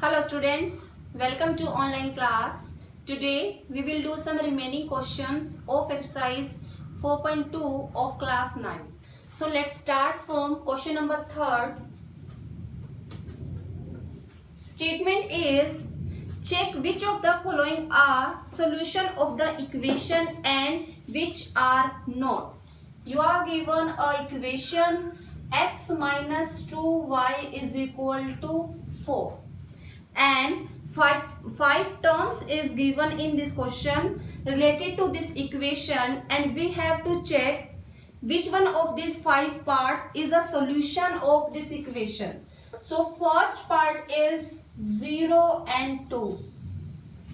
Hello students, welcome to online class. Today we will do some remaining questions of exercise 4.2 of class 9. So let's start from question number 3rd. Statement is, check which of the following are solution of the equation and which are not. You are given a equation x minus 2y is equal to 4. And five terms is given in this question related to this equation, and we have to check which one of these 5 parts is a solution of this equation. So first part is 0 and 2.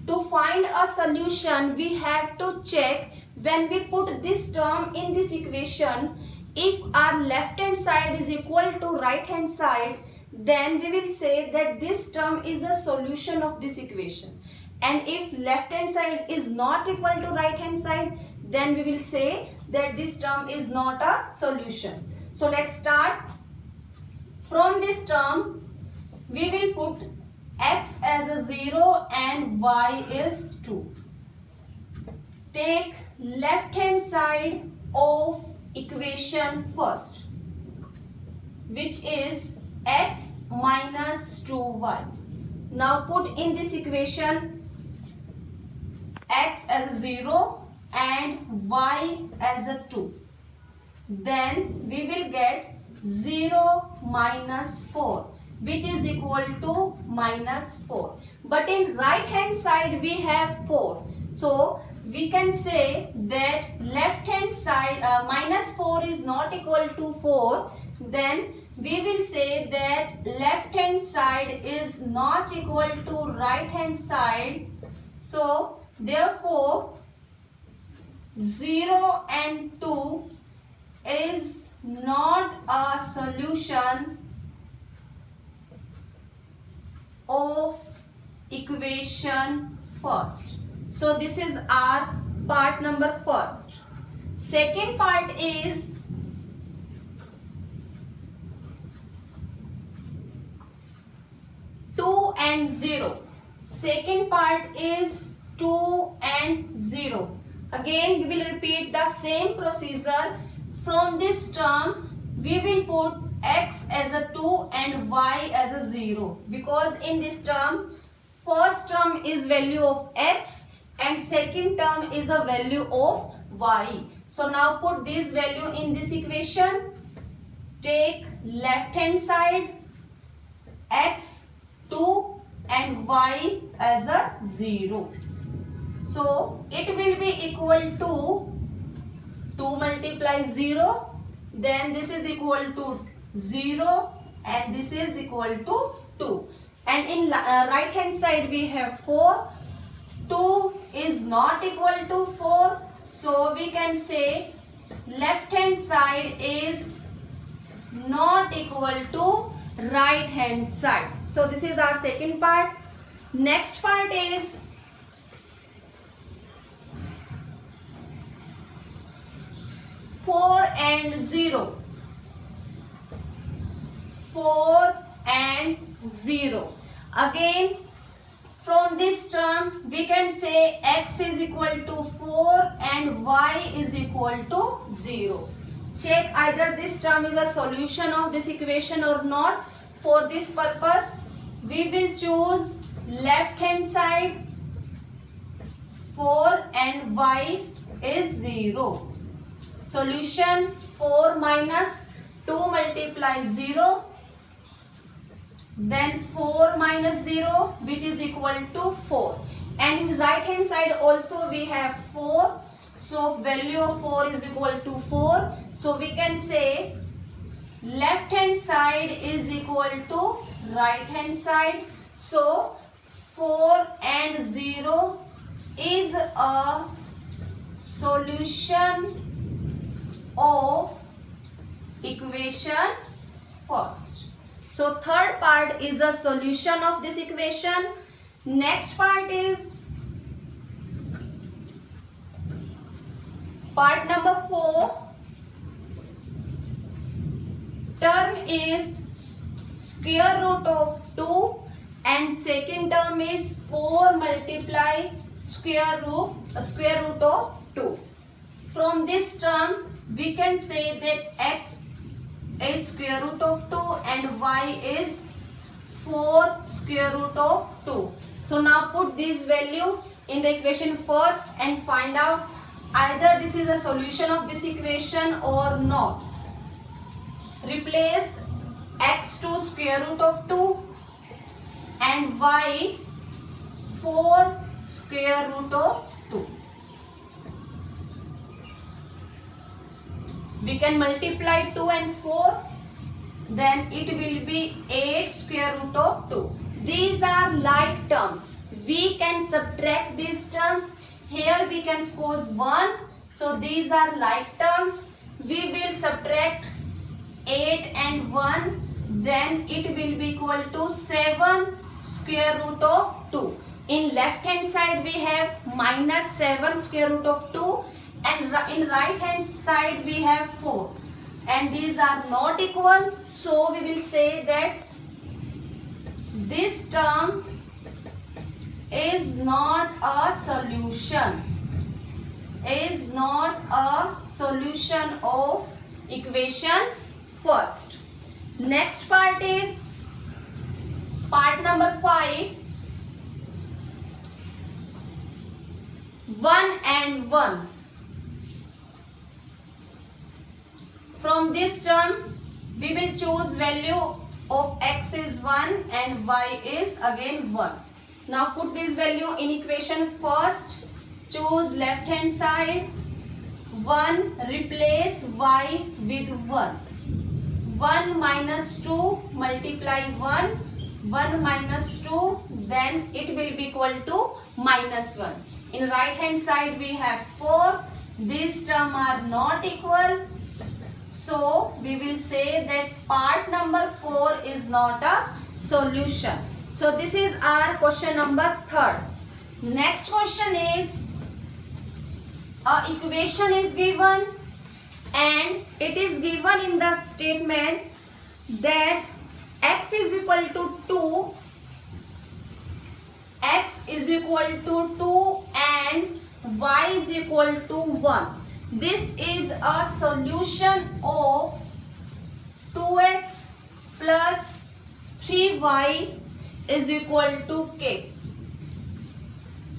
To find a solution, we have to check when we put this term in this equation, if our left hand side is equal to right hand side, then we will say that this term is the solution of this equation. And if left hand side is not equal to right hand side, then we will say that this term is not a solution. So let's start. From this term, we will put x as a 0 and y is 2. Take left hand side of equation first, which is x minus 2y. Now put in this equation x as 0 and y as a 2. Then we will get 0 minus 4, which is equal to minus 4. But in right hand side we have 4. So we can say that left hand side minus 4 is not equal to 4. Then we will say that left hand side is not equal to right hand side. So therefore 0 and 2 is not a solution of equation first. So this is our part number first. Second part is and 0. Second part is 2 and 0. Again we will repeat the same procedure. From this term we will put x as a 2 and y as a 0, because in this term first term is value of x and second term is a value of y. So now put this value in this equation. Take left hand side x 2 and y as a 0. So it will be equal to 2 multiply 0, then this is equal to 0 and this is equal to 2. And in right hand side we have 4. 2 is not equal to 4. So we can say left hand side is not equal to right hand side. So this is our second part. Next part is four and 0. 4 and 0. Again from this term we can say x is equal to 4 and y is equal to 0. Check either this term is a solution of this equation or not. For this purpose we will choose left hand side 4 and y is 0. Solution 4 minus 2 multiply 0, then 4 minus 0, which is equal to 4. And in right hand side also we have 4. So value of 4 is equal to 4. So we can say left hand side is equal to right hand side. So 4 and 0 is a solution of equation first. So third part is a solution of this equation. Next part is part number 4. Term is square root of 2 and second term is 4 multiply square root of 2. From this term we can say that x is square root of 2 and y is 4 square root of 2. So now put this value in the equation first and find out either this is a solution of this equation or not. Replace x to square root of 2 and y 4 square root of 2. We can multiply 2 and 4, then it will be 8 square root of 2. These are like terms. We can subtract these terms. Here we can squeeze 1. So these are like terms. We will subtract 8 and 1. Then it will be equal to 7 square root of 2. In left hand side we have minus 7 square root of 2. And in right hand side we have 4. And these are not equal. So we will say that this term is not a solution. Is not a solution of equation first. Next part is part number 5. 1 and 1. From this term we will choose value of x is 1 and y is again 1. Now put this value in equation first. Choose left hand side. 1 replace y with 1. 1 minus 2 multiply 1. 1 minus 2, then it will be equal to minus 1. In right hand side we have 4. These terms are not equal. So we will say that part number 4 is not a solution. So this is our question number 3. Next question is, a equation is given and it is given in the statement that x is equal to 2, x is equal to 2 and y is equal to 1. This is a solution of 2x plus 3y is equal to k.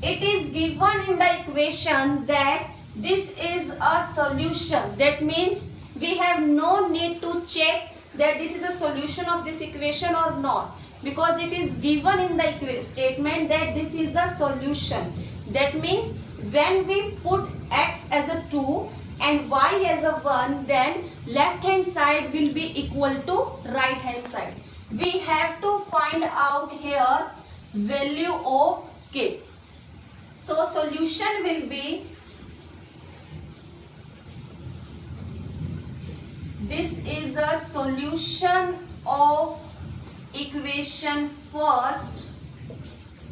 It is given in the equation that this is a solution. That means we have no need to check that this is a solution of this equation or not, because it is given in the statement that this is a solution. That means when we put x as a 2 and y as a 1, then left hand side will be equal to right hand side. We have to find out here value of k. So solution will be, this is a solution of equation first.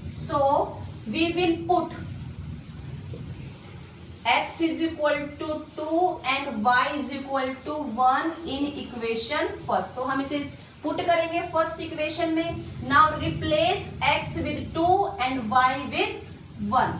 So we will put x is equal to 2 and y is equal to 1 in equation first. तो हम इसे put करेंगे first equation में. Now replace x with 2 and y with 1.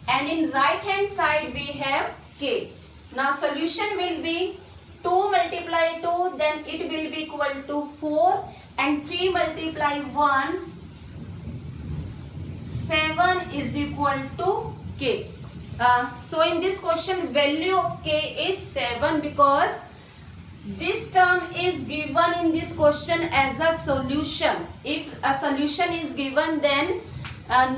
And in right hand side we have k. Now solution will be 2 multiply 2, then it will be equal to 4, and 3 multiply 1, 7 is equal to k. So in this question value of k is 7 because this term is given in this question as a solution. If a solution is given, then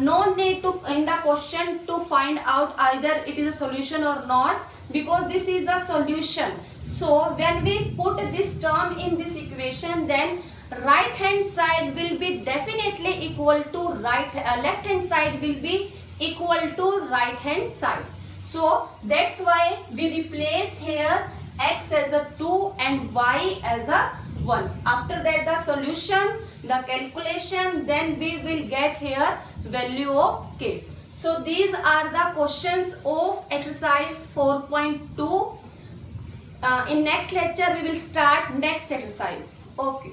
no need to in the question to find out either it is a solution or not, because this is a solution. So when we put this term in this equation, then right hand side will be definitely equal to left hand side will be equal to right hand side. So that's why we replace here x as a 2 and y as a 1. After that the solution, the calculation, then we will get here value of k. So these are the questions of exercise 4.2. In next lecture we will start next exercise. Okay.